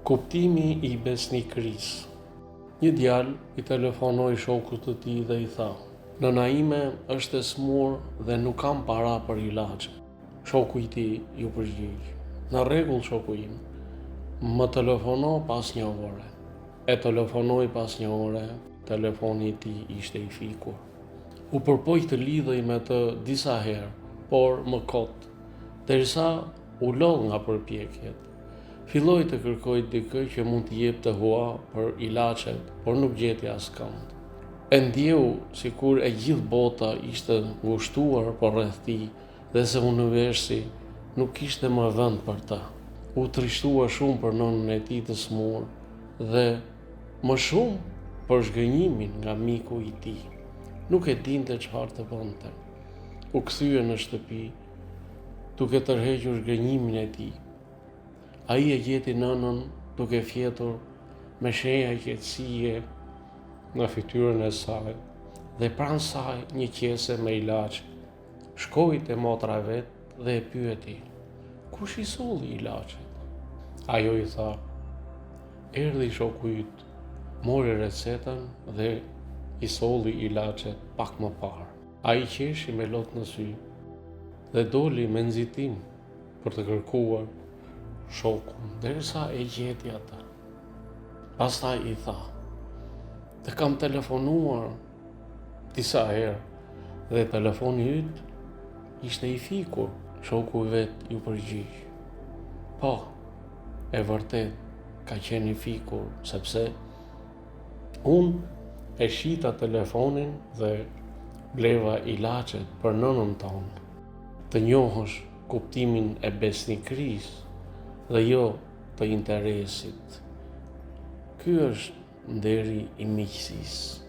Kuptimi i besnikërisë. Një djalë i telefonoi shokut të tij dhe i tha: "Nëna ime është e smurë dhe nuk kam para për ilaçe." Shoku i tij ju përgjigj: "Në rregull, shoku im, më telefono pas një ore." E telefonoi pas një ore, telefoni i tij ishte i fikur. U përpoj të lidhej me të disa herë, por më kot, derisa u lodh nga përpjekjet. Filloi të kërkoj dikë që mund t'i jepte hua për ilaçet, por nuk gjeti askënd. E ndjeu sikur e gjithë bota ishte ngushtuar përreth tij dhe se universi nuk kishte më vend për të. U trishtua shumë për nënën e tij të smurë dhe më shumë për zhgënjimin nga miku i tij. Nuk e dinte çfarë të bënte. U kthye në shtëpi duke tërhequr zhgënjimin e tij. Ai e gjeti nënën duke fjetur me shenja qetësie nga fytyrën e saj dhe pranë saj një qese me ilaç. Shkoi te motra e vet dhe e pyeti: "Kush i solli ilaçet?" Ajo i tha: "Erdhi shoku yt, mori recetën dhe i solli ilaçet pak më parë." Ai qeshi me lot në sy dhe doli me nxitim për të kërkuar shokun, derisa e gjeti atë. Pastaj i tha: "Të kam telefonuar disa herë dhe telefoni yt ishte i fikur." Shoku i vet ju përgjigj: "Po, e vërtet ka qenë i fikur, sepse unë e shita telefonin dhe bleva ilaçet për nënën tonë." Të njohësh kuptimin e besnikërisë dhe jo të interesit. Ky është nderi i miqësisë.